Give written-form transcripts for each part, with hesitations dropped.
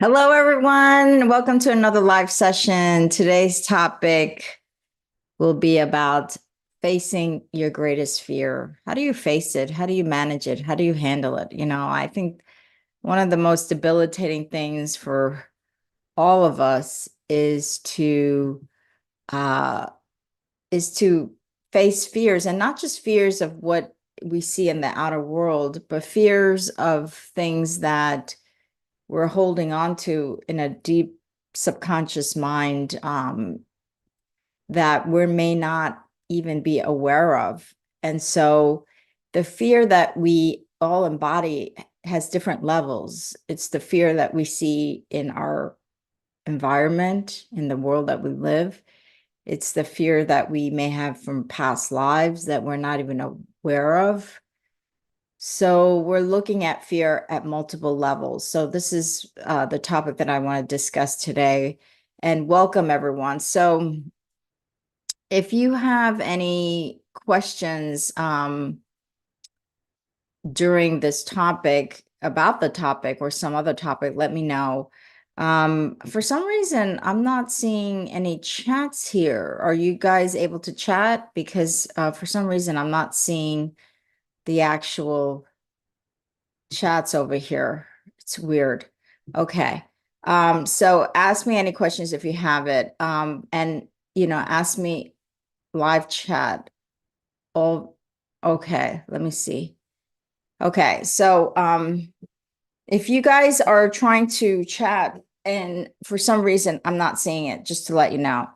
Hello, everyone. Welcome to another live session. Today's topic will be about facing your greatest fear. How do you face it? How do you manage it? How do you handle it? I think one of the most debilitating things for all of us uh, is to face fears, and not just fears of what we see in the outer world, but fears of things that we're holding on to in a deep subconscious mind, that we may not even be aware of. And so the fear that we all embody has different levels. It's the fear that we see in our environment, in the world that we live. It's the fear that we may have from past lives that we're not even aware of. So we're looking at fear at multiple levels. So this is the topic that I want to discuss today. And welcome, everyone. So if you have any questions during this topic, about the topic or some other topic, let me know. For some reason, I'm not seeing any chats here. Are you guys able to chat? Because for some reason, I'm not seeing the actual chats over here. It's weird. Okay. So ask me any questions if you have it. And ask me live chat. Oh, okay. Let me see. Okay. So if you guys are trying to chat and for some reason I'm not seeing it, just to let you know.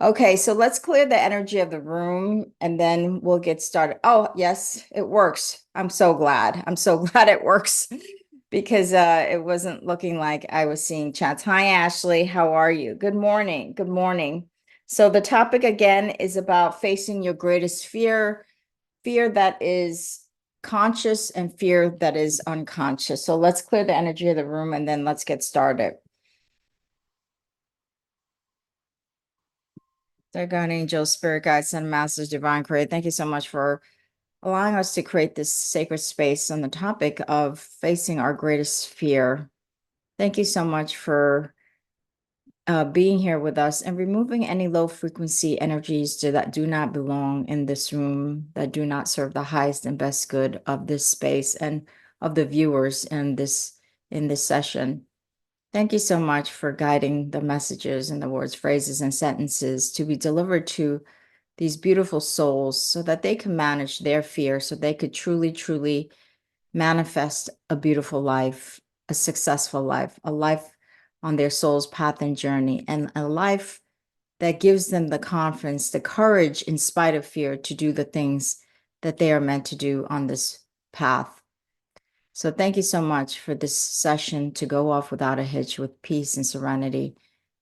Okay, so let's clear the energy of the room and then we'll get started. Oh, yes, it works. I'm so glad. I'm so glad it works because it wasn't looking like I was seeing chats. Hi, Ashley. How are you? Good morning. Good morning. So the topic again is about facing your greatest fear, fear that is conscious and fear that is unconscious. So let's clear the energy of the room and then let's get started. Dear God, angels, spirit guides, and masters, divine creator, thank you so much for allowing us to create this sacred space on the topic of facing our greatest fear. Thank you so much for being here with us and removing any low frequency energies that do not belong in this room, that do not serve the highest and best good of this space and of the viewers in this session. Thank you so much for guiding the messages and the words, phrases, and sentences to be delivered to these beautiful souls so that they can manage their fear, so they could truly, truly manifest a beautiful life, a successful life, a life on their soul's path and journey, and a life that gives them the confidence, the courage, in spite of fear, to do the things that they are meant to do on this path. So thank you so much for this session to go off without a hitch with peace and serenity.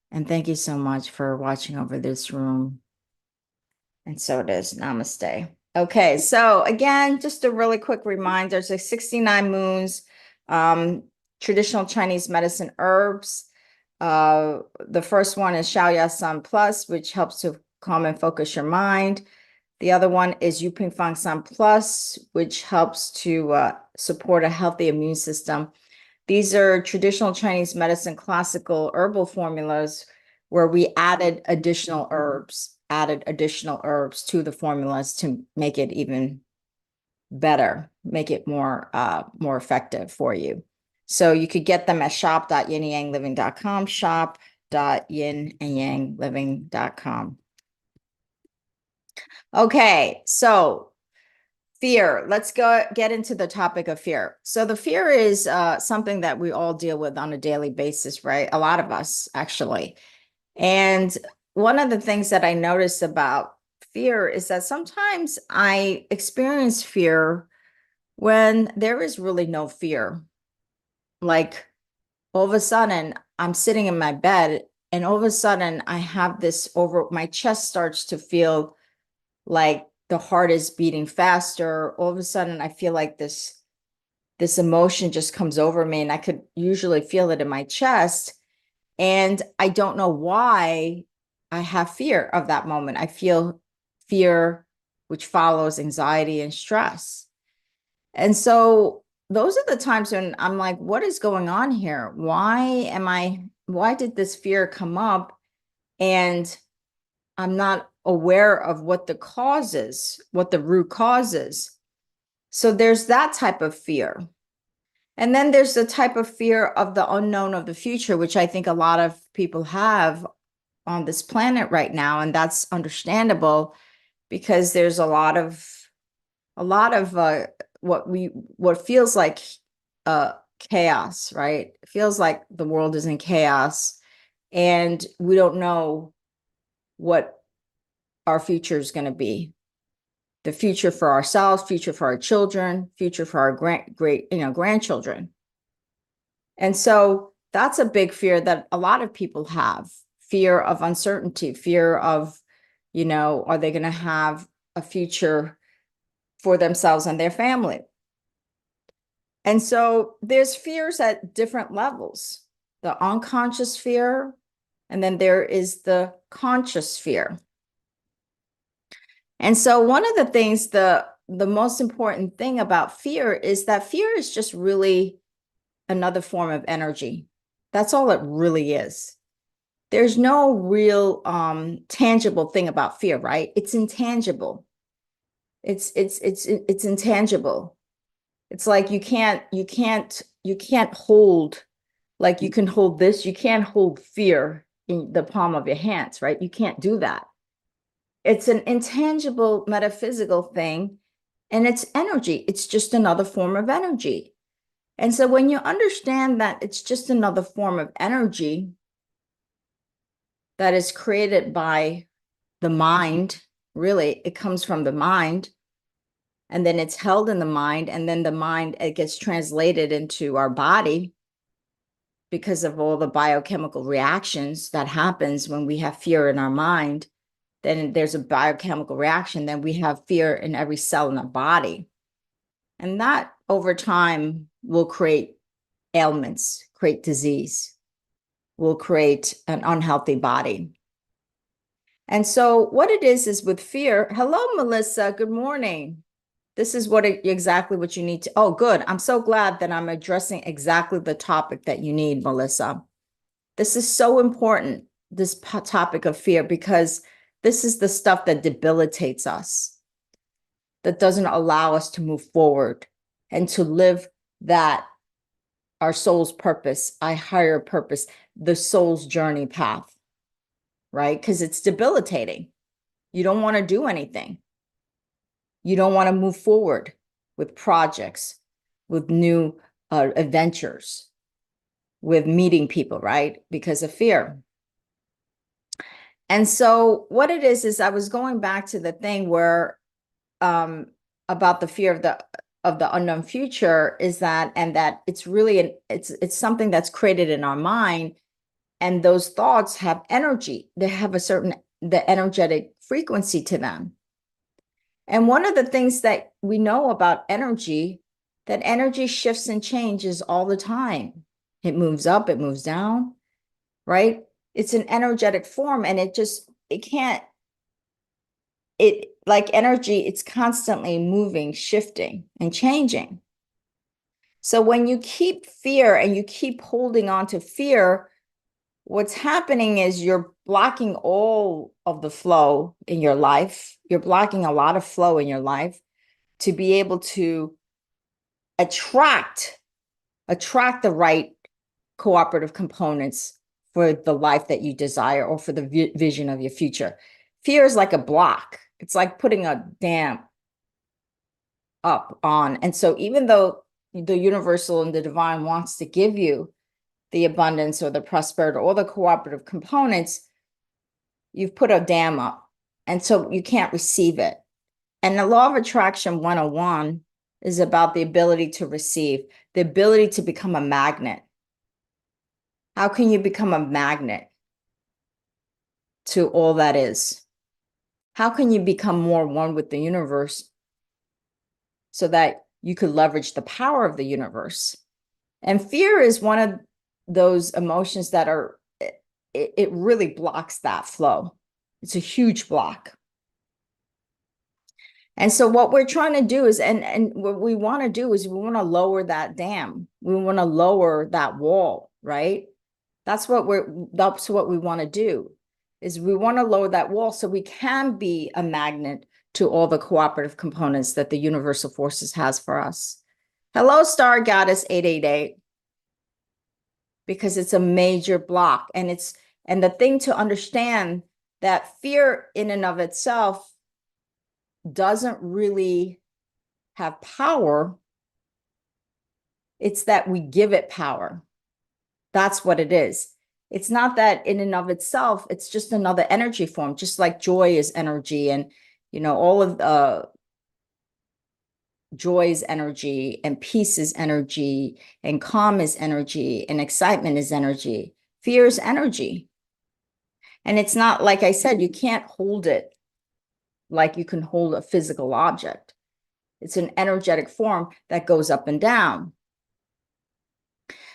And thank you so much for watching over this room. And so it is. Namaste. Okay, so again, just a really quick reminder, there's 69 moons, traditional Chinese medicine herbs. The first one is Xiaoya Sun Plus, which helps to calm and focus your mind. The other one is Yuping Fang Sun Plus, which helps to support a healthy immune system. These are traditional Chinese medicine, classical herbal formulas where we added additional herbs to the formulas to make it even better, make it more effective for you. So you could get them at shop.yinandyangliving.com, shop.yinandyangliving.com. Okay, so fear. Let's get into the topic of fear. So the fear is something that we all deal with on a daily basis, right? A lot of us, actually. And one of the things that I notice about fear is that sometimes I experience fear when there is really no fear. Like all of a sudden, I'm sitting in my bed, and all of a sudden, I have this my chest starts to feel like the heart is beating faster. All of a sudden, I feel like this emotion just comes over me, and I could usually feel it in my chest. And I don't know why I have fear of that moment. I feel fear, which follows anxiety and stress. And so those are the times when I'm like, what is going on here? Why did this fear come up? And I'm not aware of what the cause is, what the root cause is. So there's that type of fear. And then there's the type of fear of the unknown of the future, which I think a lot of people have on this planet right now. And that's understandable because there's a lot of what feels like uh chaos, right? It feels like the world is in chaos and we don't know what our future is going to be. The future for ourselves, future for our children, future for our grandchildren. And so that's a big fear that a lot of people have. Fear of uncertainty, fear of, are they going to have a future for themselves and their family? And so there's fears at different levels, the unconscious fear, and then there is the conscious fear. And so one of the things, the most important thing about fear is that fear is just really another form of energy. That's all it really is. There's no real tangible thing about fear, right? It's intangible. It's intangible. It's like you can't hold, like you can hold this, you can't hold fear in the palm of your hands, right? You can't do that. It's an intangible metaphysical thing, and it's energy. It's just another form of energy. And so when you understand that it's just another form of energy that is created by the mind, really, it comes from the mind, and then it's held in the mind, and then the mind, it gets translated into our body because of all the biochemical reactions that happens when we have fear in our mind. Then there's a biochemical reaction, then we have fear in every cell in our body. And that over time will create ailments, create disease, will create an unhealthy body. And so what it is with fear, hello, Melissa, good morning. This is exactly what you need to, oh, good. I'm so glad that I'm addressing exactly the topic that you need, Melissa. This is so important, this topic of fear, because this is the stuff that debilitates us, that doesn't allow us to move forward and to live that, our soul's purpose, our higher purpose, the soul's journey path, right? Because it's debilitating. You don't want to do anything. You don't want to move forward with projects, with new adventures, with meeting people, right? Because of fear. And so what it is I was going back to the thing where about the fear of the unknown future is that, and that it's really it's something that's created in our mind, and those thoughts have energy. They have the energetic frequency to them. And one of the things that we know about energy, that energy shifts and changes all the time. It moves up, it moves down, right? It's an energetic form, and like energy, it's constantly moving, shifting, and changing. So when you keep fear and you keep holding on to fear, what's happening is you're blocking all of the flow in your life. You're blocking a lot of flow in your life to be able to attract the right cooperative components for the life that you desire or for the vision of your future. Fear is like a block. It's like putting a dam up on. And so even though the universal and the divine wants to give you the abundance or the prosperity or the cooperative components, you've put a dam up. And so you can't receive it. And the law of attraction 101 is about the ability to receive, the ability to become a magnet. How can you become a magnet to all that is? How can you become more one with the universe so that you could leverage the power of the universe? And fear is one of those emotions that it really blocks that flow. It's a huge block. And so what we're trying to do is, and what we want to do is we want to lower that dam. We want to lower that wall, right? That's what we want to do, is we want to lower that wall so we can be a magnet to all the cooperative components that the universal forces has for us. Hello, Star Goddess 888. Because it's a major block. And the thing to understand, that fear in and of itself doesn't really have power. It's that we give it power. That's what it is. It's not that in and of itself, it's just another energy form, just like joy is energy, and all of joy is energy, and peace is energy, and calm is energy, and excitement is energy. Fear is energy. And it's not, like I said, you can't hold it like you can hold a physical object. It's an energetic form that goes up and down.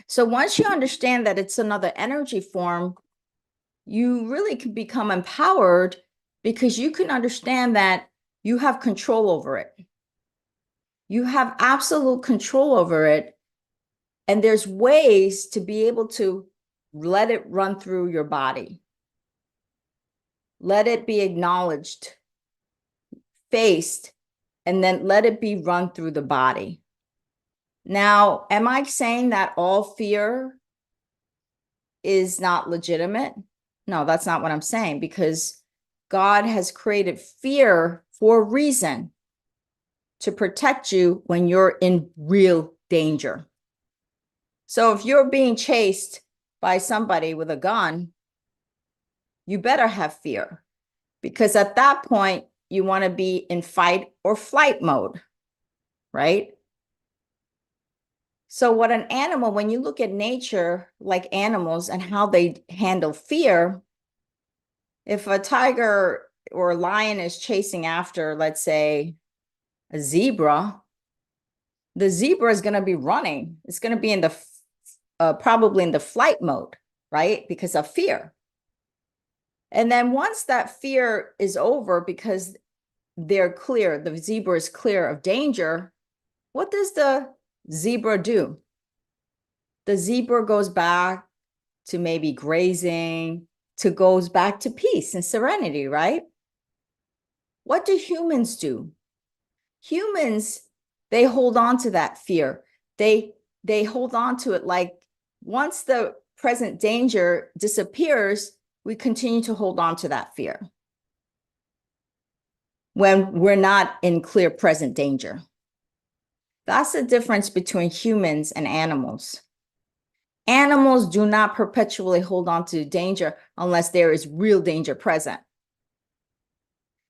So once you understand that it's another energy form, you really can become empowered, because you can understand that you have control over it. You have absolute control over it. And there's ways to be able to let it run through your body. Let it be acknowledged, faced, and then let it be run through the body. Now, am I saying that all fear is not legitimate? No, that's not what I'm saying, because God has created fear for a reason, to protect you when you're in real danger. So if you're being chased by somebody with a gun, you better have fear, because at that point, you want to be in fight or flight mode, right? So what an animal, when you look at nature, like animals and how they handle fear, if a tiger or a lion is chasing after, let's say, a zebra, the zebra is going to be running. It's going to be in the probably in the flight mode, right? Because of fear. And then once that fear is over, because they're clear, the zebra is clear of danger, what does the zebra do? The zebra goes back to maybe grazing, goes back to peace and serenity, right? What do humans do? Humans, they hold on to that fear. They hold on to it, like once the present danger disappears, we continue to hold on to that fear when we're not in clear present danger. That's the difference between humans and animals. Animals do not perpetually hold on to danger unless there is real danger present.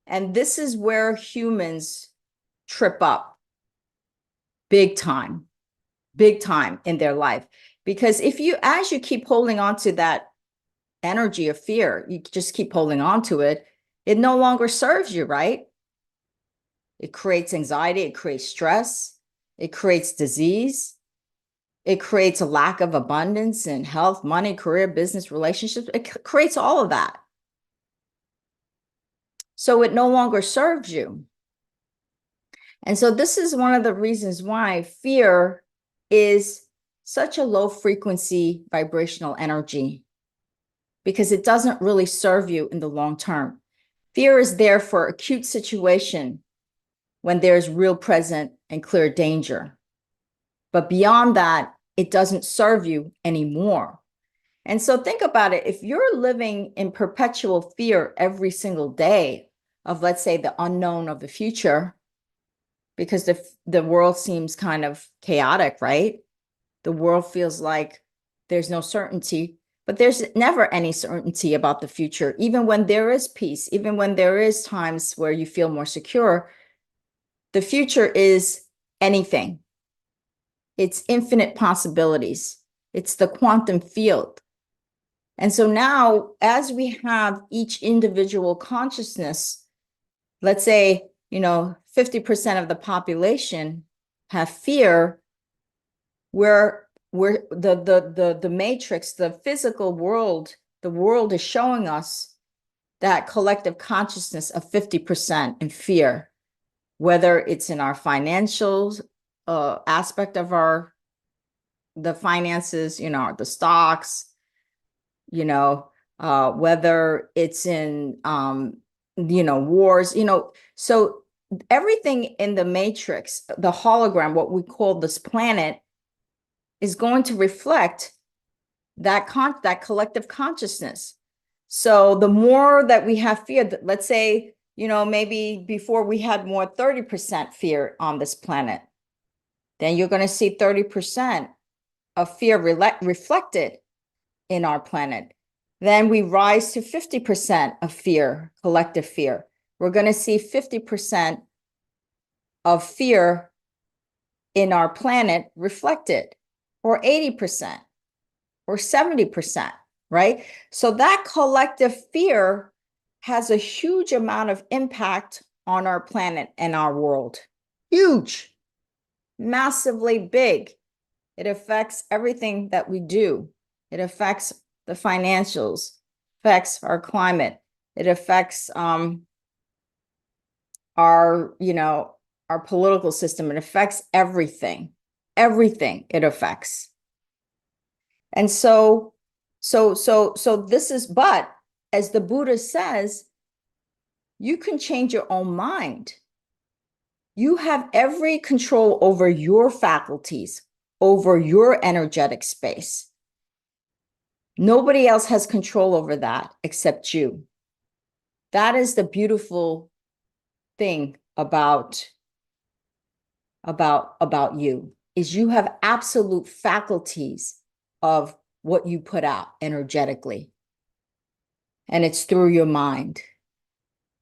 And this is where humans trip up big time in their life. Because as you keep holding on to that energy of fear, you just keep holding on to it, it no longer serves you, right? It creates anxiety, it creates stress, it creates disease, it creates a lack of abundance in health, money, career, business, relationships. It creates all of that. So it no longer serves you. And so this is one of the reasons why fear is such a low frequency vibrational energy, because it doesn't really serve you in the long term. Fear is there for acute situation when there's real present and clear danger. But beyond that, it doesn't serve you anymore. And so think about it. If you're living in perpetual fear every single day of, let's say, the unknown of the future, because the world seems kind of chaotic, right? The world feels like there's no certainty, but there's never any certainty about the future. Even when there is peace, even when there is times where you feel more secure, the future is anything. It's infinite possibilities. It's the quantum field. And so now, as we have each individual consciousness, let's say, 50% of the population have fear, where the matrix, the physical world, the world is showing us that collective consciousness of 50% in fear. whether it's in our financial aspect of the finances, the stocks, whether it's in, wars, so everything in the matrix, the hologram, what we call this planet, is going to reflect that collective consciousness. So the more that we have fear, let's say, maybe before we had more 30% fear on this planet, then you're going to see 30% of fear reflected in our planet. Then we rise to 50% of fear, collective fear. We're going to see 50% of fear in our planet reflected, or 80%, or 70%, right? So that collective fear has a huge amount of impact on our planet and our world. Huge, massively big. It affects everything that we do. It affects the financials, affects our climate. It affects our political system. It affects everything. Everything it affects. And so this is, but as the Buddha says, you can change your own mind. You have every control over your faculties, over your energetic space. Nobody else has control over that except you. That is the beautiful thing about you, is you have absolute faculties of what you put out energetically. And it's through your mind.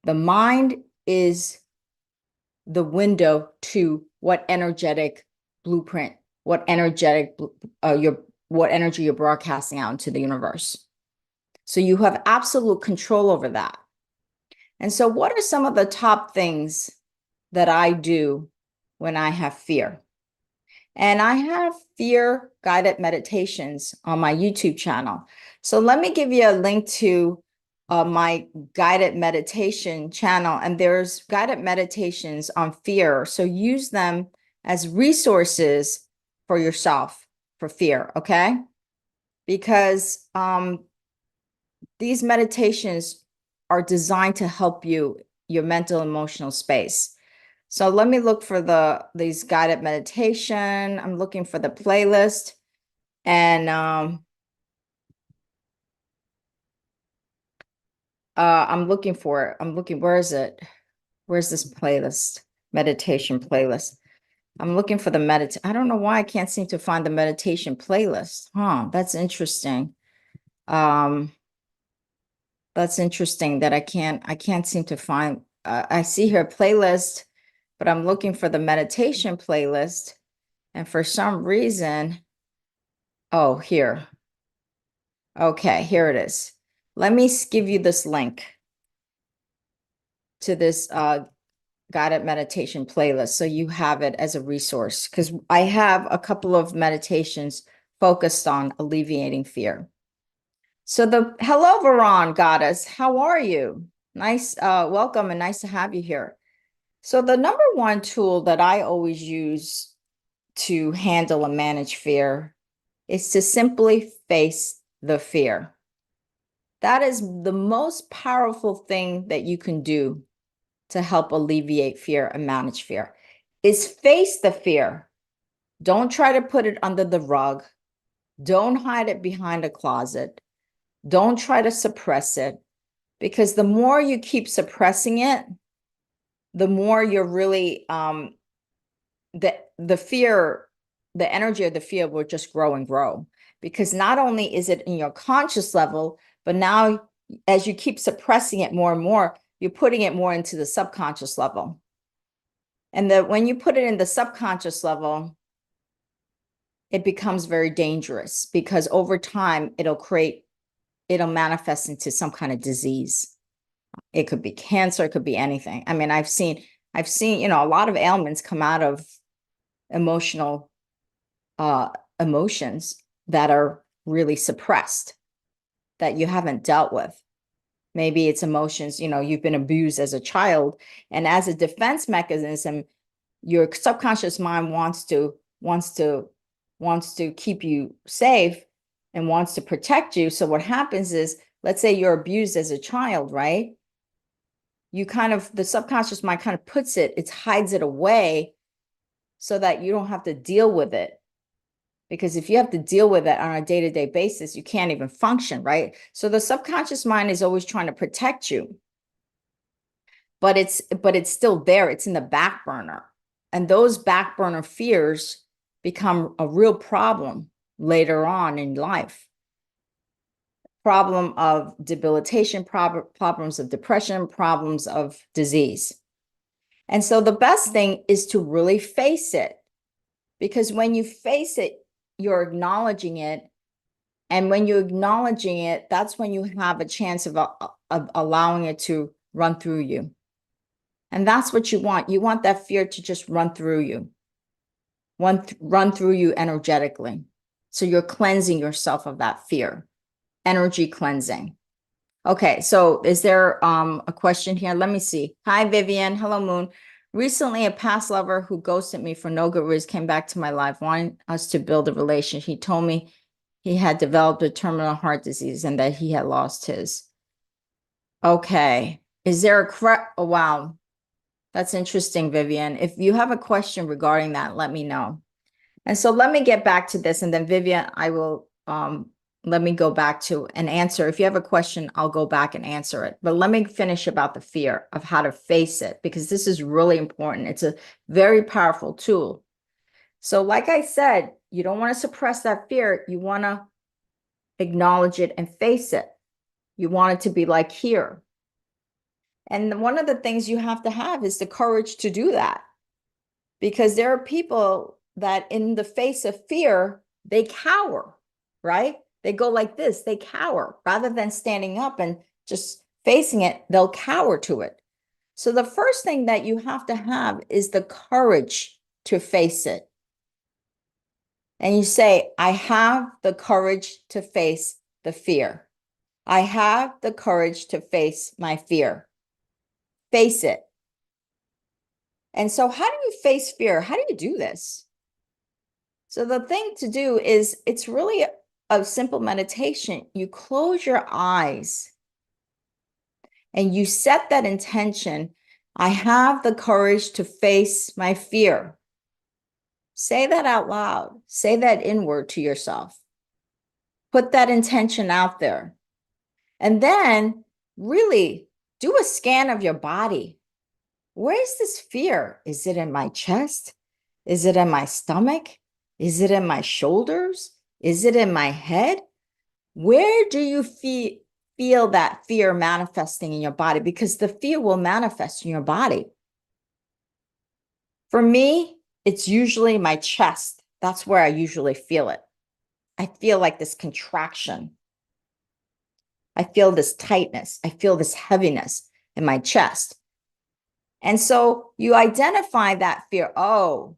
The mind is the window to what energetic blueprint, what energy you're broadcasting out into the universe. So you have absolute control over that. And so what are some of the top things that I do when I have fear? And I have fear guided meditations on my YouTube channel. So let me give you a link to my guided meditation channel. And there's guided meditations on fear. So use them as resources for yourself for fear, okay? Because these meditations are designed to help you, your mental, emotional space. So let me look for these guided meditation. I'm looking for the playlist, and I'm looking for it. Where is it? Where's this playlist? Meditation playlist. I'm looking for the I don't know why I can't seem to find the meditation playlist. That's interesting. That's interesting that I can't seem to find. I see here playlist, but I'm looking for the meditation playlist. And for some reason, oh, here. Okay, here it is. Let me give you this link to this guided meditation playlist so you have it as a resource, because I have a couple of meditations focused on alleviating fear. So hello, Varon goddess. How are you? Nice, welcome, and nice to have you here. So the number one tool that I always use to handle and manage fear is to simply face the fear. That is the most powerful thing that you can do to help alleviate fear and manage fear, is face the fear. Don't try to put it under the rug. Don't hide it behind a closet. Don't try to suppress it, because the more you keep suppressing it, the more you're really, the fear, the energy of the fear will just grow and grow, because not only is it in your conscious level, but now as you keep suppressing it more and more, you're putting it more into the subconscious level. And when you put it in the subconscious level, it becomes very dangerous, because over time it'll manifest into some kind of disease. It could be cancer, it could be anything. I mean, I've seen, a lot of ailments come out of emotions that are really suppressed, that you haven't dealt with. Maybe it's emotions, you've been abused as a child. And as a defense mechanism, your subconscious mind wants to keep you safe and wants to protect you. So what happens is, let's say you're abused as a child, right? The subconscious mind kind of it hides it away so that you don't have to deal with it. Because if you have to deal with it on a day-to-day basis, you can't even function, right? So the subconscious mind is always trying to protect you, but it's still there. It's in the back burner. And those back burner fears become a real problem later on in life. Problem of debilitation, problems of depression, problems of disease. And so the best thing is to really face it, because when you face it, you're acknowledging it. And when you're acknowledging it, that's when you have a chance of allowing it to run through you. And that's what you want. You want that fear to just run through you, run through you energetically. So you're cleansing yourself of that fear, energy cleansing. Okay, so is there a question here? Let me see. Hi, Vivian. Hello, Moon. Recently, a past lover who ghosted me for no good reason came back to my life, wanting us to build a relationship. He told me he had developed a terminal heart disease and that he had lost his. Okay. Is there a correct? Oh, wow. That's interesting, Vivian. If you have a question regarding that, let me know. And so let me get back to this. And then Vivian, I will let me go back to an answer. If you have a question, I'll go back and answer it. But let me finish about the fear of how to face it, because this is really important. It's a very powerful tool. So like I said, you don't want to suppress that fear. You want to acknowledge it and face it. You want it to be like here. And one of the things you have to have is the courage to do that. Because there are people that in the face of fear, they cower, right? They go like this, they cower. Rather than standing up and just facing it, they'll cower to it. So the first thing that you have to have is the courage to face it. And you say, I have the courage to face the fear. I have the courage to face my fear. Face it. And so how do you face fear? How do you do this? So the thing to do is, it's really a simple meditation. You close your eyes and you set that intention. I have the courage to face my fear. Say that out loud. Say that inward to yourself. Put that intention out there. And then really do a scan of your body. Where is this fear? Is it in my chest? Is it in my stomach? Is it in my shoulders? Is it in my head? Where do you feel that fear manifesting in your body? Because the fear will manifest in your body. For me, it's usually my chest. That's where I usually feel it. I feel like this contraction. I feel this tightness. I feel this heaviness in my chest. And so you identify that fear. Oh,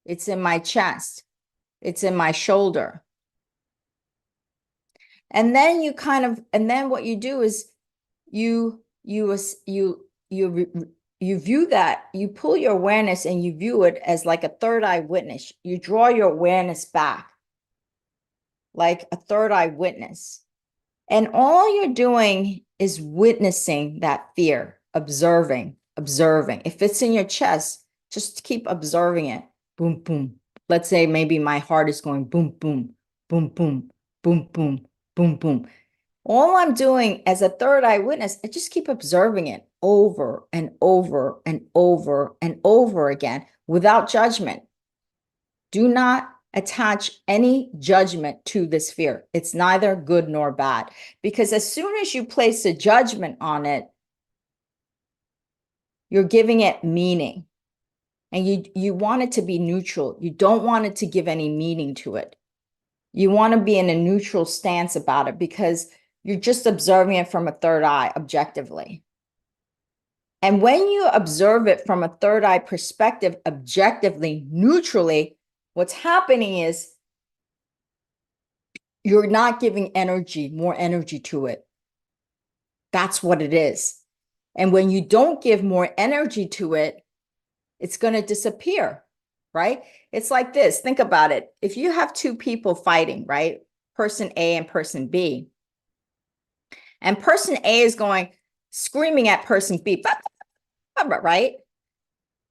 it's in my chest. It's in my shoulder. And then what you do is you view that, you pull your awareness and you view it as like a third eye witness. You draw your awareness back like a third eye witness. And all you're doing is witnessing that fear, observing. If it's in your chest, just keep observing it. Boom, boom. Let's say maybe my heart is going boom, boom, boom, boom, boom, boom, boom, boom. All I'm doing as a third eye witness, I just keep observing it over and over and over and over again without judgment. Do not attach any judgment to this fear. It's neither good nor bad, because as soon as you place a judgment on it, you're giving it meaning. And you want it to be neutral. You don't want it to give any meaning to it. You want to be in a neutral stance about it, because you're just observing it from a third eye objectively. And when you observe it from a third eye perspective, objectively, neutrally, what's happening is you're not giving more energy to it. That's what it is. And when you don't give more energy to it, it's going to disappear, right? It's like this. Think about it. If you have two people fighting, right? Person A and person B, and person A is going screaming at person B, right?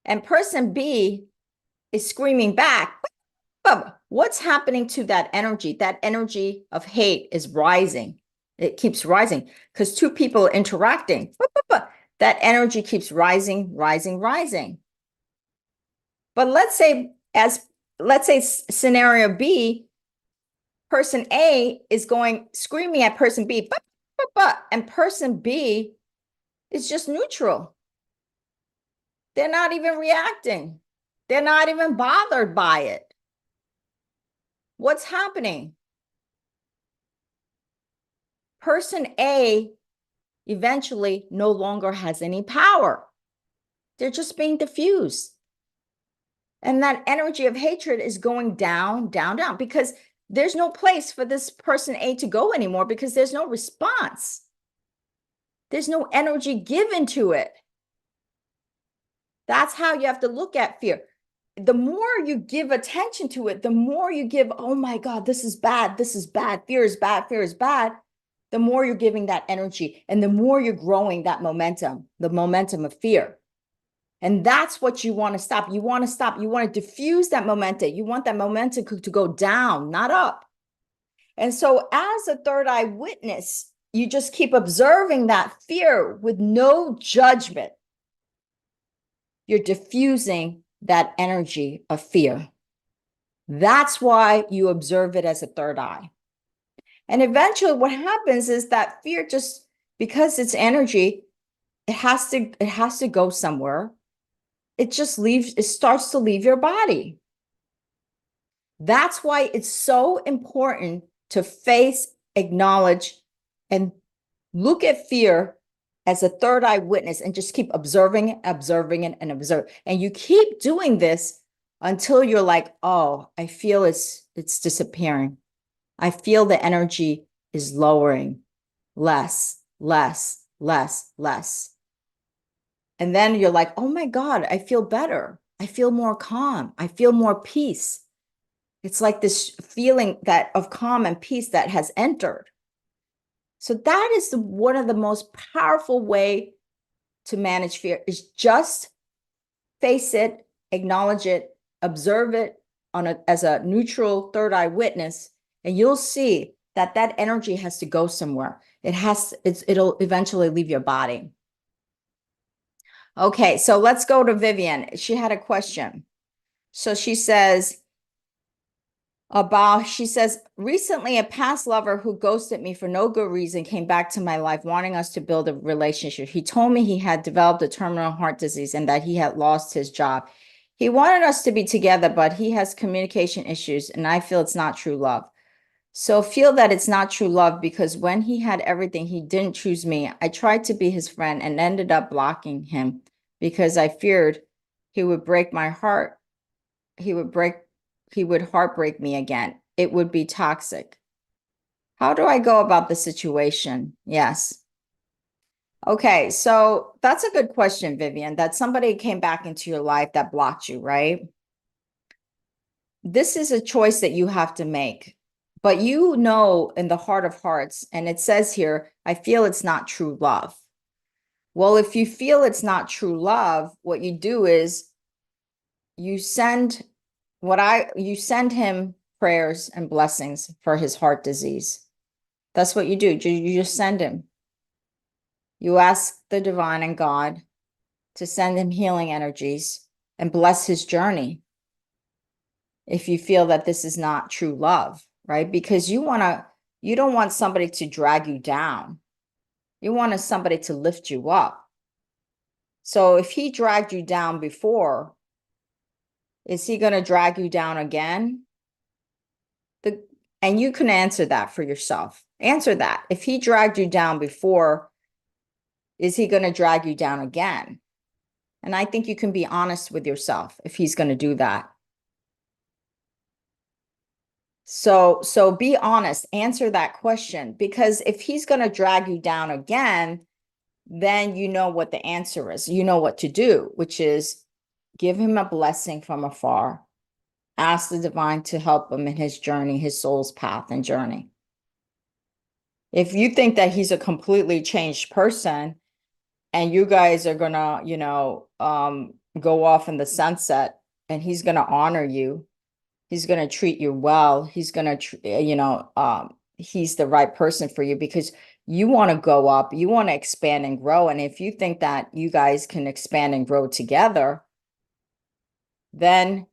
And person B is screaming back. What's happening to that energy? That energy of hate is rising. It keeps rising because two people are interacting. That energy keeps rising, rising, rising. But let's say scenario B, person A is going screaming at person B, and person B is just neutral. They're not even reacting. They're not even bothered by it. What's happening? Person A eventually no longer has any power. They're just being diffused. And that energy of hatred is going down, down, down, because there's no place for this person A to go anymore because there's no response. There's no energy given to it. That's how you have to look at fear. The more you give attention to it, the more you give, oh my God, this is bad, fear is bad, fear is bad, the more you're giving that energy and the more you're growing that momentum, the momentum of fear. And that's what you want to stop. You want to stop. You want to diffuse that momentum. You want that momentum to go down, not up. And so as a third eye witness, you just keep observing that fear with no judgment. You're diffusing that energy of fear. That's why you observe it as a third eye. And eventually what happens is that fear just, because it's energy, it has to go somewhere. It starts to leave your body. That's why it's so important to face, acknowledge, and look at fear as a third eye witness and just keep observing it, and observe. And you keep doing this until you're like, oh, I feel it's disappearing. I feel the energy is lowering, less, less, less, less. And then you're like, oh my God, I feel better. I feel more calm. I feel more peace. It's like this feeling of calm and peace that has entered. So that is one of the most powerful way to manage fear, is just face it, acknowledge it, observe it as a neutral third eye witness, and you'll see that energy has to go somewhere. It'll eventually leave your body. Okay, so let's go to Vivian. She had a question. So she says, recently a past lover who ghosted me for no good reason came back to my life wanting us to build a relationship. He told me he had developed a terminal heart disease and that he had lost his job. He wanted us to be together, but he has communication issues and I feel it's not true love. So feel that it's not true love because when he had everything, he didn't choose me. I tried to be his friend and ended up blocking him because I feared he would break my heart. He would heartbreak me again. It would be toxic. How do I go about the situation? Yes. Okay, so that's a good question, Vivian, that somebody came back into your life that blocked you, right? This is a choice that you have to make. But you know in the heart of hearts, and it says here, I feel it's not true love. Well, if you feel it's not true love, what you do is you send him prayers and blessings for his heart disease. That's what you do. You just send him. You ask the divine and God to send him healing energies and bless his journey. If you feel that this is not true love, right? Because you don't want somebody to drag you down. You want somebody to lift you up. So if he dragged you down before, is he going to drag you down again? And you can answer that for yourself. Answer that. If he dragged you down before, is he going to drag you down again? And I think you can be honest with yourself if he's going to do that. So be honest, answer that question, because if he's going to drag you down again, then you know what the answer is. You know what to do, which is give him a blessing from afar. Ask the divine to help him in his journey, his soul's path and journey. If you think that he's a completely changed person and you guys are gonna, go off in the sunset and he's gonna honor you, he's gonna treat you well, he's gonna, he's the right person for you because you want to go up, you want to expand and grow. And if you think that you guys can expand and grow together, then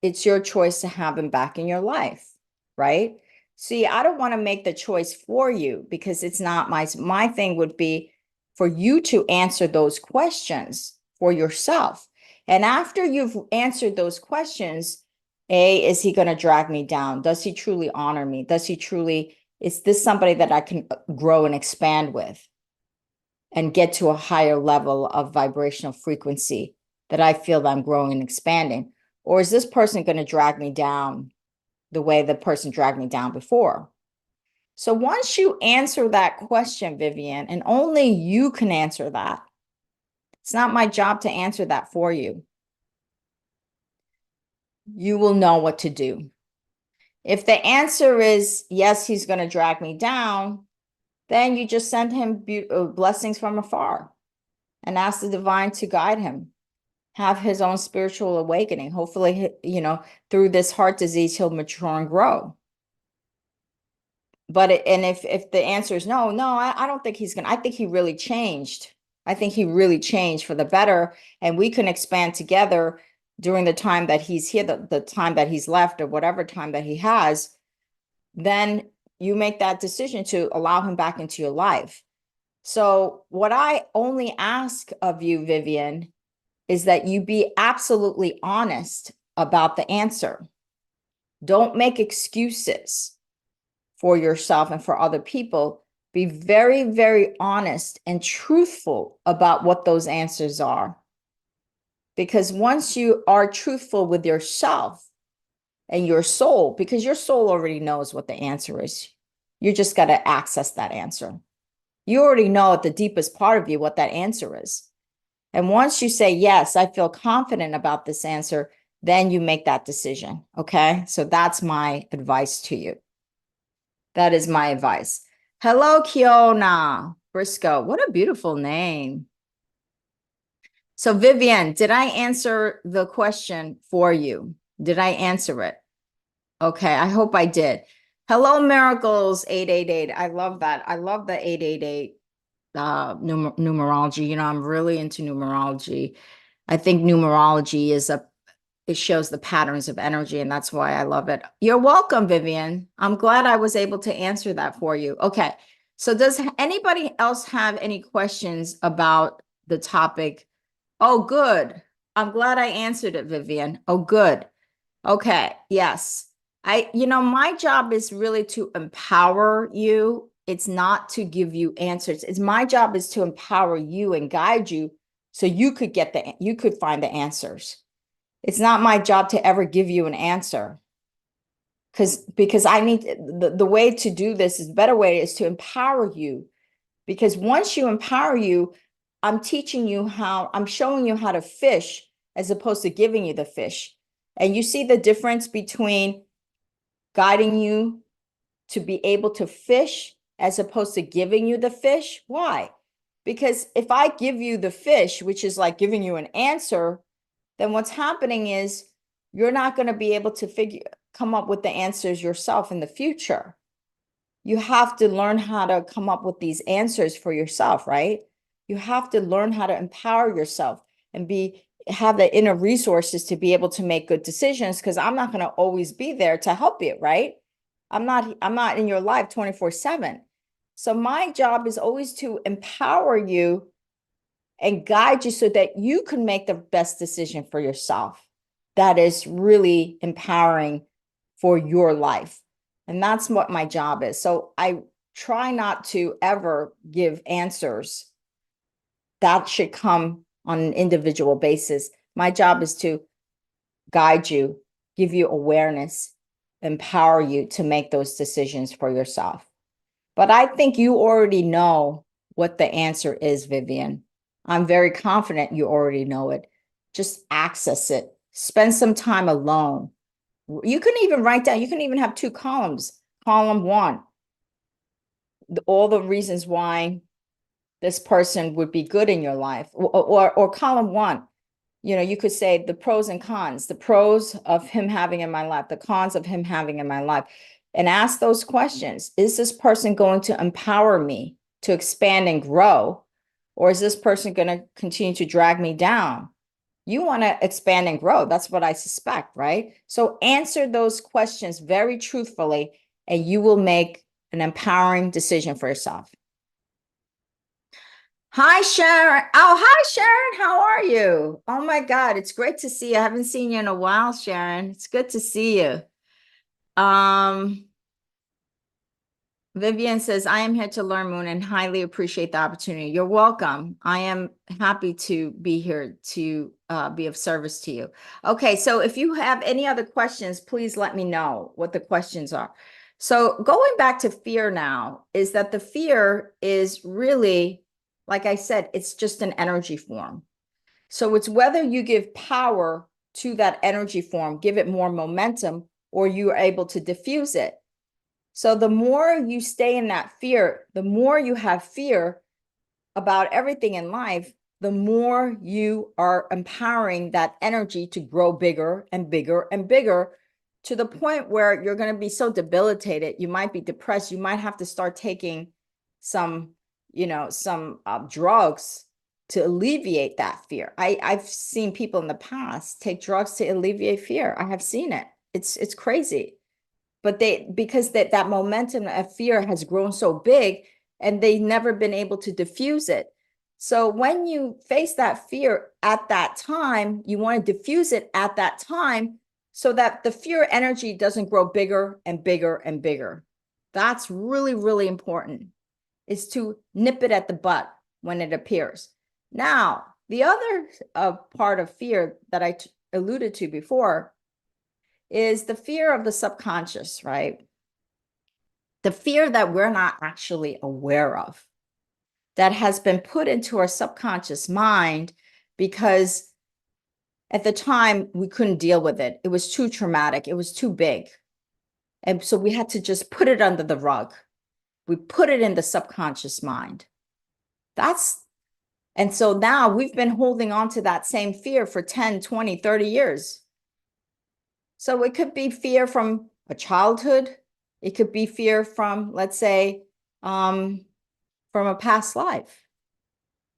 it's your choice to have him back in your life, right? See, I don't want to make the choice for you because it's not my thing would be for you to answer those questions for yourself. And after you've answered those questions, is he going to drag me down? Does he truly honor me? Is this somebody that I can grow and expand with and get to a higher level of vibrational frequency that I feel that I'm growing and expanding? Or is this person going to drag me down the way the person dragged me down before? So once you answer that question, Vivian, and only you can answer that, it's not my job to answer that for you. You will know what to do. If the answer is yes, he's going to drag me down, then you just send him blessings from afar and ask the divine to guide him, have his own spiritual awakening. Hopefully, through this heart disease, he'll mature and grow. But if the answer is no, I don't think he's I think he really changed. I think he really changed for the better, and we can expand together during the time that he's here, the time that he's left, or whatever time that he has. Then you make that decision to allow him back into your life. So what I only ask of you, Vivian, is that you be absolutely honest about the answer. Don't make excuses for yourself and for other people. Be very, very honest and truthful about what those answers are. Because once you are truthful with yourself and your soul, because your soul already knows what the answer is, you just got to access that answer. You already know at the deepest part of you what that answer is. And once you say, yes, I feel confident about this answer, then you make that decision. Okay. So that's my advice to you. That is my advice. Hello, Kiona Briscoe. What a beautiful name. So Vivian, did I answer the question for you? Did I answer it? Okay, I hope I did. Hello, Miracles 888. I love that. I love the 888 numerology. I'm really into numerology. I think numerology it shows the patterns of energy, and that's why I love it. You're welcome, Vivian. I'm glad I was able to answer that for you. Okay, so does anybody else have any questions about the topic? Oh, good. I'm glad I answered it, Vivian. Oh, good. Okay, yes. My job is really to empower you. It's not to give you answers. My job is to empower you and guide you so you could find the answers. It's not my job to ever give you an answer. Because I need the way to do this is better way is to empower you. Because once you empower you, I'm showing you how to fish as opposed to giving you the fish. And you see the difference between guiding you to be able to fish as opposed to giving you the fish. Why? Because if I give you the fish, which is like giving you an answer, then what's happening is you're not going to be able to come up with the answers yourself in the future. You have to learn how to come up with these answers for yourself, right? You have to learn how to empower yourself and have the inner resources to be able to make good decisions, because I'm not going to always be there to help you, right? I'm not in your life 24/7. So my job is always to empower you and guide you so that you can make the best decision for yourself. That is really empowering for your life. And that's what my job is. So I try not to ever give answers. That should come on an individual basis. My job is to guide you, give you awareness, empower you to make those decisions for yourself. But I think you already know what the answer is, Vivian. I'm very confident you already know it. Just access it. Spend some time alone. You can even write down, you can even have 2 columns. Column 1, all the reasons why this person would be good in your life, or column 1, you could say the pros and cons, the pros of him having in my life, the cons of him having in my life, and ask those questions. Is this person going to empower me to expand and grow, or is this person going to continue to drag me down? You want to expand and grow. That's what I suspect, right? So answer those questions very truthfully, and you will make an empowering decision for yourself. Hi, Sharon. Oh, hi, Sharon. How are you? Oh my God, it's great to see you. I haven't seen you in a while, Sharon. It's good to see you. Vivian says, I am here to learn, Moon, and highly appreciate the opportunity. You're welcome. I am happy to be here to be of service to you. Okay, so if you have any other questions, please let me know what the questions are. So going back to fear now, is that the fear is really, like I said, it's just an energy form. So it's whether you give power to that energy form, give it more momentum, or you're able to diffuse it. So the more you stay in that fear, the more you have fear about everything in life, the more you are empowering that energy to grow bigger and bigger and bigger, to the point where you're going to be so debilitated. You might be depressed. You might have to start taking some drugs to alleviate that fear. I've seen people in the past take drugs to alleviate fear. I have seen it. It's crazy. But because that momentum of fear has grown so big, and they've never been able to diffuse it. So when you face that fear at that time, you want to diffuse it at that time so that the fear energy doesn't grow bigger and bigger and bigger. That's really, really important, is to nip it at the butt when it appears. Now, the other part of fear that I alluded to before is the fear of the subconscious, right? The fear that we're not actually aware of, that has been put into our subconscious mind because at the time we couldn't deal with it. It was too traumatic. It was too big. And so we had to just put it under the rug. We put it in the subconscious mind. And so now we've been holding on to that same fear for 10, 20, 30 years. So it could be fear from a childhood. It could be fear from, let's say, from a past life.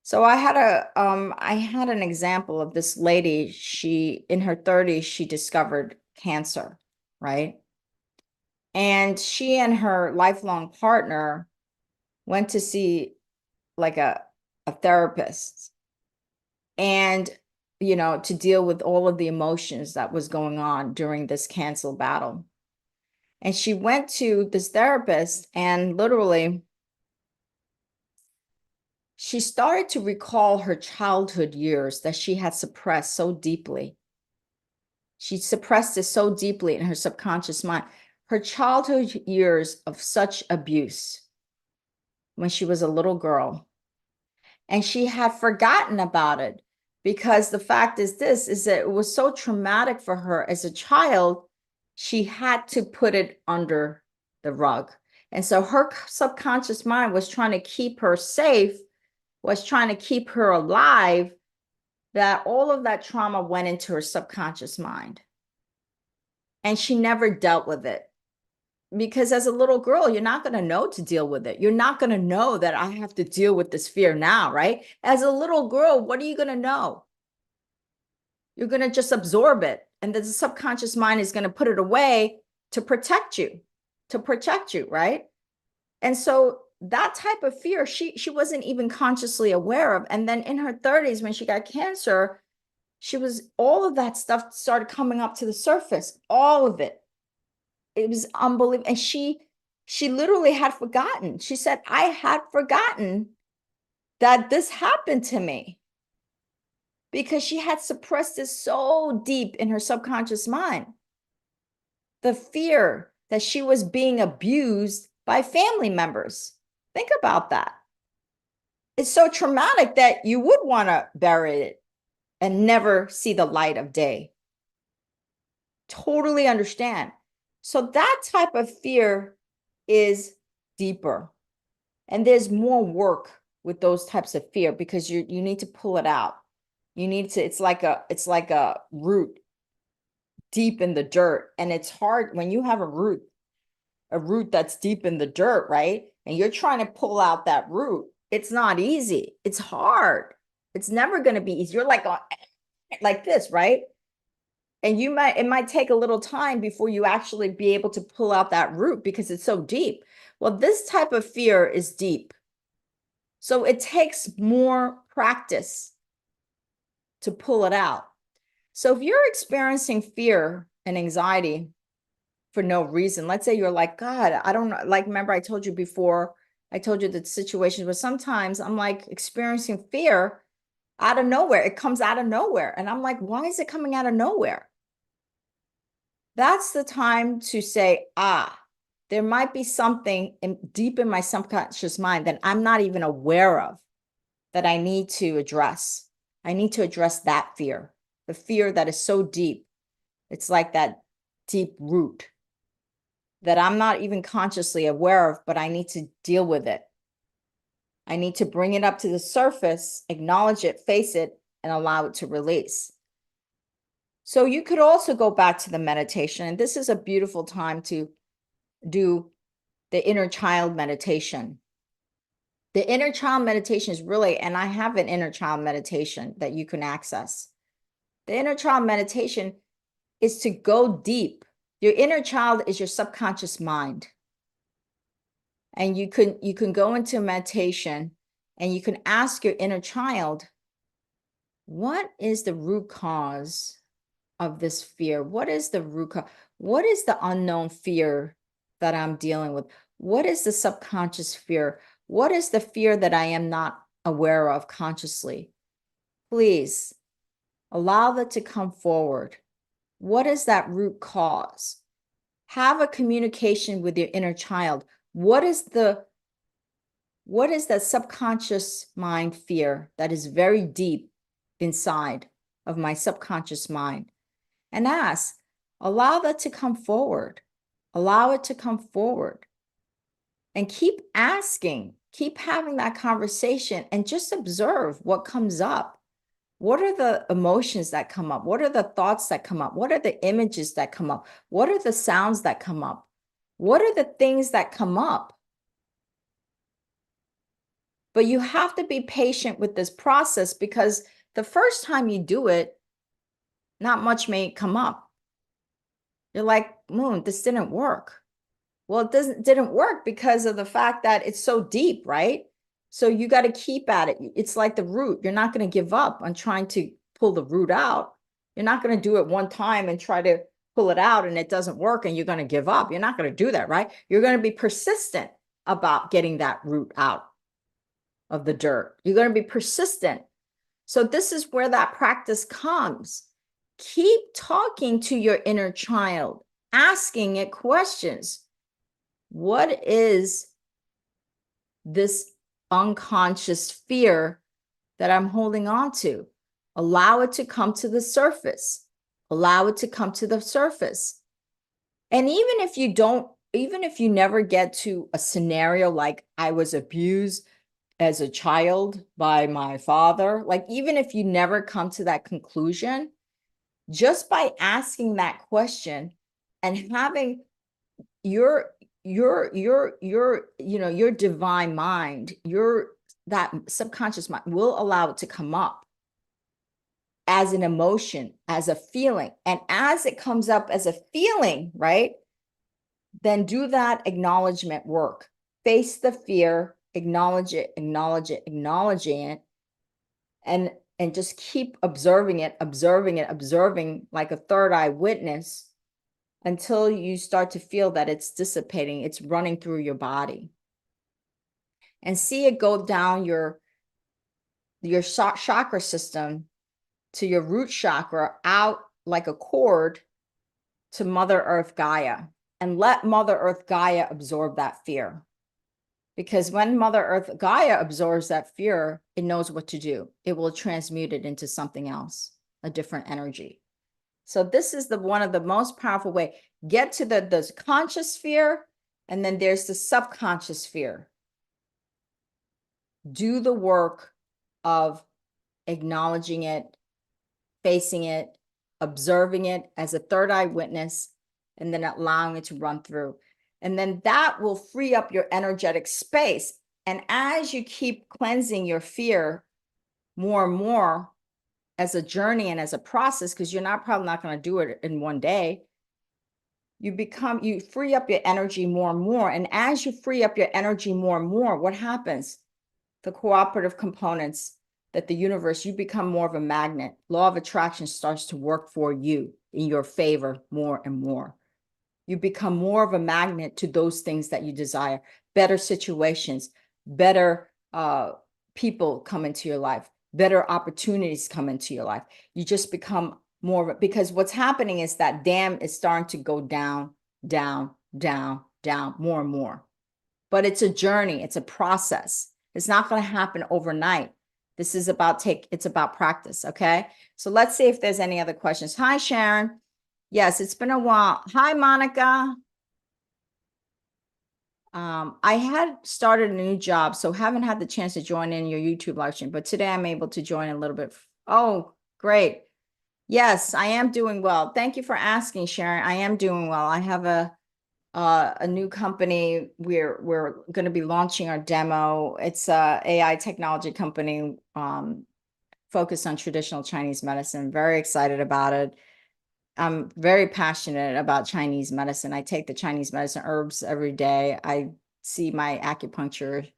So I had an example of this lady. She, in her 30s, she discovered cancer, right? And she and her lifelong partner went to see like a therapist, and to deal with all of the emotions that was going on during this cancer battle. And she went to this therapist, and literally she started to recall her childhood years that she had suppressed so deeply. She suppressed it so deeply in her subconscious mind. Her childhood years of such abuse when she was a little girl. And she had forgotten about it, because the fact is that it was so traumatic for her as a child, she had to put it under the rug. And so her subconscious mind was trying to keep her safe, was trying to keep her alive, that all of that trauma went into her subconscious mind. And she never dealt with it. Because as a little girl, you're not going to know to deal with it. You're not going to know that I have to deal with this fear now, right? As a little girl, what are you going to know? You're going to just absorb it. And the subconscious mind is going to put it away to protect you, right? And so that type of fear, she wasn't even consciously aware of. And then in her 30s, when she got cancer, all of that stuff started coming up to the surface, all of it. It was unbelievable. And she literally had forgotten. She said, I had forgotten that this happened to me, because she had suppressed it so deep in her subconscious mind. The fear that she was being abused by family members. Think about that. It's so traumatic that you would want to bury it and never see the light of day. Totally understand. So that type of fear is deeper. And there's more work with those types of fear because you need to pull it out. You need to, it's like a root deep in the dirt. And it's hard when you have a root that's deep in the dirt, right? And you're trying to pull out that root. It's not easy. It's hard. It's never going to be easy. You're like this, right? And it might take a little time before you actually be able to pull out that root because it's so deep. Well, this type of fear is deep. So it takes more practice to pull it out. So if you're experiencing fear and anxiety for no reason, let's say you're like, God, I don't know. Like, remember I told you before, I told you the situations where sometimes I'm like experiencing fear out of nowhere. It comes out of nowhere. And I'm like, why is it coming out of nowhere? That's the time to say, there might be something deep in my subconscious mind that I'm not even aware of that I need to address. I need to address that fear, the fear that is so deep. It's like that deep root that I'm not even consciously aware of, but I need to deal with it. I need to bring it up to the surface, acknowledge it, face it, and allow it to release. So you could also go back to the meditation, and this is a beautiful time to do the inner child meditation. The inner child meditation is really, and I have an inner child meditation that you can access. The inner child meditation is to go deep. Your inner child is your subconscious mind. And you can go into meditation and you can ask your inner child, what is the root cause of this fear? What is the root cause? What is the unknown fear that I'm dealing with? What is the subconscious fear? What is the fear that I am not aware of consciously? Please allow that to come forward. What is that root cause? Have a communication with your inner child. What is that subconscious mind fear that is very deep inside of my subconscious mind? And ask, allow that to come forward. Allow it to come forward. And keep asking, keep having that conversation and just observe what comes up. What are the emotions that come up? What are the thoughts that come up? What are the images that come up? What are the sounds that come up? What are the things that come up? But you have to be patient with this process because the first time you do it, not much may come up. You're like, Moon, this didn't work. Well, it didn't work because of the fact that it's so deep, right? So you got to keep at it. It's like the root. You're not going to give up on trying to pull the root out. You're not going to do it one time and try to pull it out and it doesn't work and you're going to give up. You're not going to do that, right? You're going to be persistent about getting that root out of the dirt. You're going to be persistent. So this is where that practice comes. Keep talking to your inner child, asking it questions. What is this unconscious fear that I'm holding on to? Allow it to come to the surface. Allow it to come to the surface. And even if you never get to a scenario like I was abused as a child by my father, like even if you never come to that conclusion, just by asking that question and having your divine mind, that subconscious mind will allow it to come up as an emotion, as a feeling. And as it comes up as a feeling, right? Then do that acknowledgement work. Face the fear, acknowledge it, acknowledging it, and just keep observing it, observing like a third eye witness until you start to feel that it's dissipating, it's running through your body. And see it go down your chakra system to your root chakra, out like a cord to Mother Earth Gaia, and let Mother Earth Gaia absorb that fear. Because when Mother Earth Gaia absorbs that fear, it knows what to do. It will transmute it into something else, a different energy. So this is the one of the most powerful way. Get to the conscious fear, and then there's the subconscious fear. Do the work of acknowledging it, facing it, observing it as a third eye witness, and then allowing it to run through. And then that will free up your energetic space. And as you keep cleansing your fear more and more as a journey and as a process, because you're probably not going to do it in one day, you free up your energy more and more. And as you free up your energy more and more, what happens? The cooperative components that the universe, you become more of a magnet. Law of attraction starts to work for you in your favor more and more. You become more of a magnet to those things that you desire. Better situations, better people come into your life, better opportunities come into your life. You just become more of it, because what's happening is that dam is starting to go down, down, down, down more and more. But it's a journey, it's a process. It's not going to happen overnight. This is it's about practice. Okay. So let's see if there's any other questions. Hi, Sharon. Yes, it's been a while. Hi, Monica. I had started a new job, so haven't had the chance to join in your YouTube live stream, but today I'm able to join a little bit. Oh, great. Yes, I am doing well. Thank you for asking, Sharon. I am doing well. I have a new company. We're going to be launching our demo. It's a AI technology company focused on traditional Chinese medicine. Very excited about it. I'm very passionate about Chinese medicine. I take the Chinese medicine herbs every day. I see my acupuncturist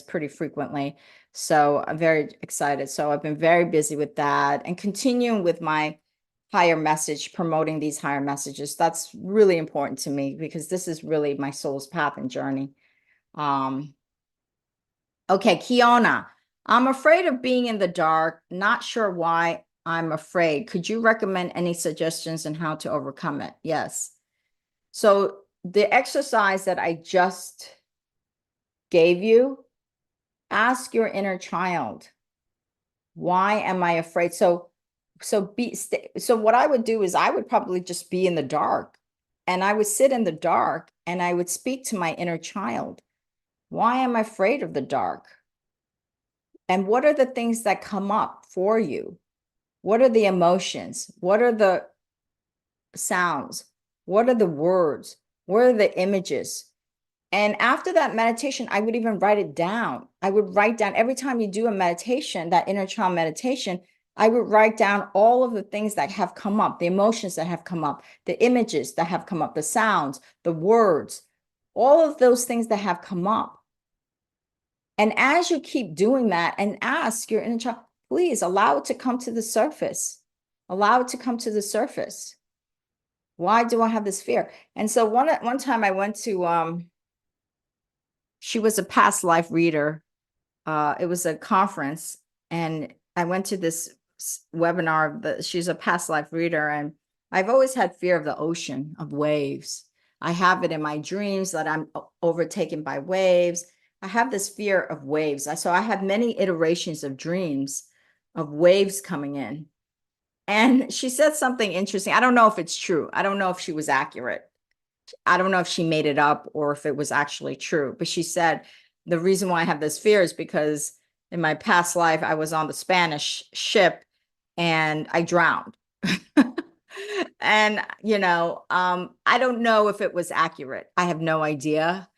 pretty frequently. So I'm very excited. So I've been very busy with that and continuing with my higher message, promoting these higher messages. That's really important to me because this is really my soul's path and journey. Okay, Kiona, I'm afraid of being in the dark. Not sure why I'm afraid. Could you recommend any suggestions on how to overcome it? Yes. So the exercise that I just gave you, ask your inner child, why am I afraid? So what I would do is I would probably just be in the dark, and I would sit in the dark and I would speak to my inner child. Why am I afraid of the dark? And what are the things that come up for you? What are the emotions? What are the sounds? What are the words? What are the images? And after that meditation, I would even write it down. I would write down every time you do a meditation, that inner child meditation, I would write down all of the things that have come up, the emotions that have come up, the images that have come up, the sounds, the words, all of those things that have come up. And as you keep doing that and ask your inner child, please allow it to come to the surface. Allow it to come to the surface. Why do I have this fear? And so one time I went to, she was a past life reader. It was a conference, and I went to this webinar. She's a past life reader, and I've always had fear of the ocean, of waves. I have it in my dreams that I'm overtaken by waves. I have this fear of waves. So I have many iterations of dreams of waves coming in. And she said something interesting. I don't know if it's true. I don't know if she was accurate. I don't know if she made it up or if it was actually true. But she said, the reason why I have this fear is because in my past life, I was on the Spanish ship and I drowned. And, I don't know if it was accurate. I have no idea.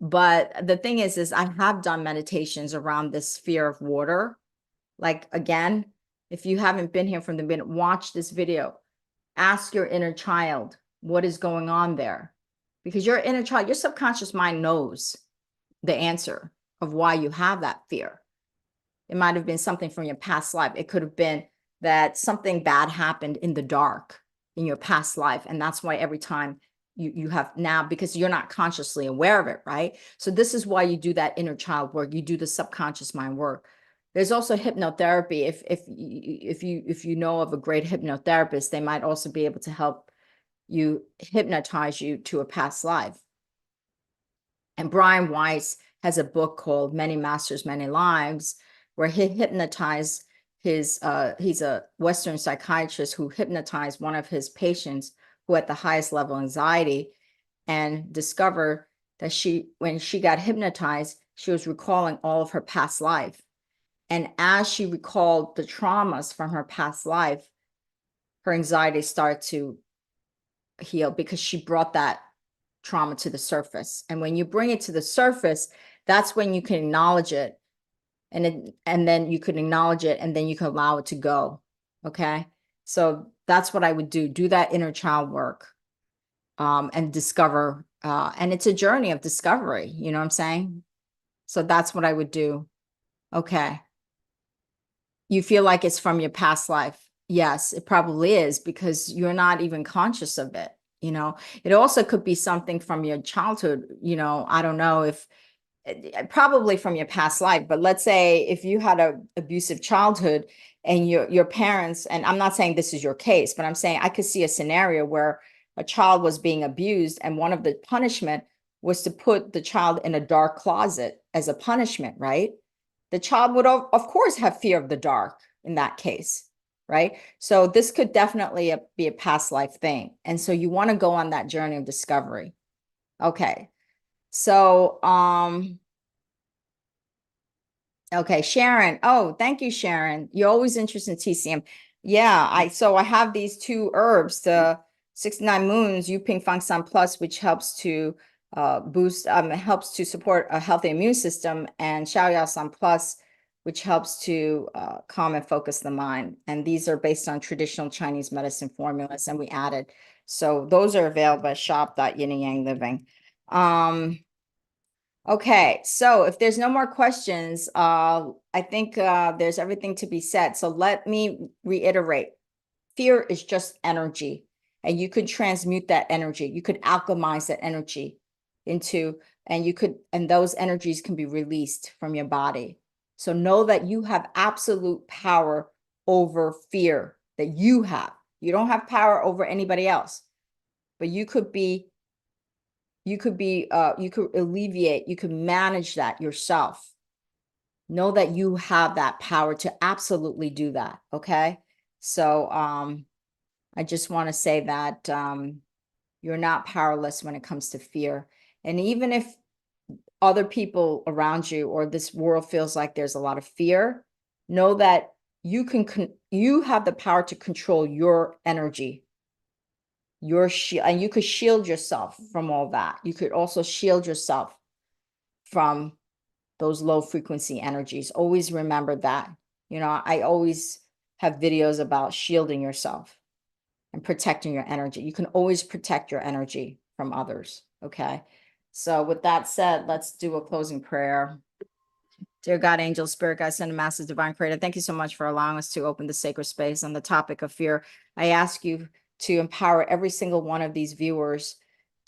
But the thing is I have done meditations around this fear of water. Like, again, if you haven't been here from the beginning, watch this video. Ask your inner child what is going on there. Because your inner child, your subconscious mind knows the answer of why you have that fear. It might have been something from your past life. It could have been that something bad happened in the dark in your past life. And that's why every time you have now, because you're not consciously aware of it, right? So this is why you do that inner child work. You do the subconscious mind work. There's also hypnotherapy. If you know of a great hypnotherapist, they might also be able to help you hypnotize you to a past life. And Brian Weiss has a book called Many Masters, Many Lives, where he hypnotized he's a Western psychiatrist who hypnotized one of his patients who had the highest level anxiety, and discovered that when she got hypnotized, she was recalling all of her past life. And as she recalled the traumas from her past life, her anxiety started to heal because she brought that trauma to the surface. And when you bring it to the surface, that's when you can acknowledge it. And then you can acknowledge it, and then you can allow it to go. Okay. So that's what I would do. Do that inner child work, and discover. And it's a journey of discovery. You know what I'm saying? So that's what I would do. Okay. You feel like it's from your past life. Yes, it probably is, because you're not even conscious of it. You know, it also could be something from your childhood. You know, I don't know if probably from your past life, but let's say if you had a abusive childhood and your parents, and I'm not saying this is your case, but I'm saying I could see a scenario where a child was being abused, and one of the punishment was to put the child in a dark closet as a punishment, right? The child would of course have fear of the dark in that case, right? So this could definitely be a past life thing. And so you want to go on that journey of discovery. Okay. So, okay, Sharon. Oh, thank you, Sharon. You're always interested in TCM. Yeah, so I have these two herbs, the 69 Moons, Yuping Fang San Plus, which helps to helps to support a healthy immune system, and Xiaoyao San Plus, which helps to calm and focus the mind. And these are based on traditional Chinese medicine formulas, and we added. So those are available at shop.yin-yang-living. Okay, so if there's no more questions, I think there's everything to be said. So let me reiterate. Fear is just energy, and you could transmute that energy. You could alchemize that energy and those energies can be released from your body. So know that you have absolute power over fear, that you have. You don't have power over anybody else, but you could alleviate, you could manage that yourself. Know that you have that power to absolutely do that. Okay. So I just want to say that you're not powerless when it comes to fear. And even if other people around you or this world feels like there's a lot of fear, know that you have the power to control your energy, your shield, and you could shield yourself from all that. You could also shield yourself from those low frequency energies. Always remember that. You know, I always have videos about shielding yourself and protecting your energy. You can always protect your energy from others. Okay. So with that said, let's do a closing prayer. Dear God, angel, spirit guide, send a master's divine creator, thank you so much for allowing us to open the sacred space on the topic of fear. I ask you to empower every single one of these viewers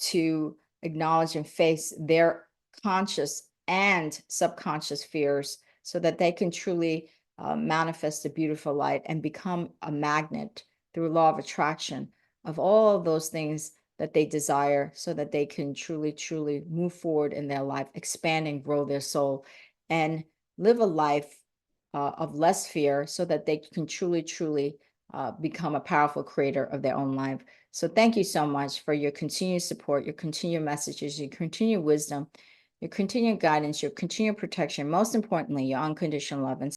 to acknowledge and face their conscious and subconscious fears so that they can truly manifest a beautiful light and become a magnet through law of attraction of all of those things that they desire, so that they can truly move forward in their life, expand and grow their soul, and live a life of less fear, so that they can truly become a powerful creator of their own life. So thank you so much for your continued support, your continued messages, your continued wisdom, your continued guidance, your continued protection, most importantly, your unconditional love. And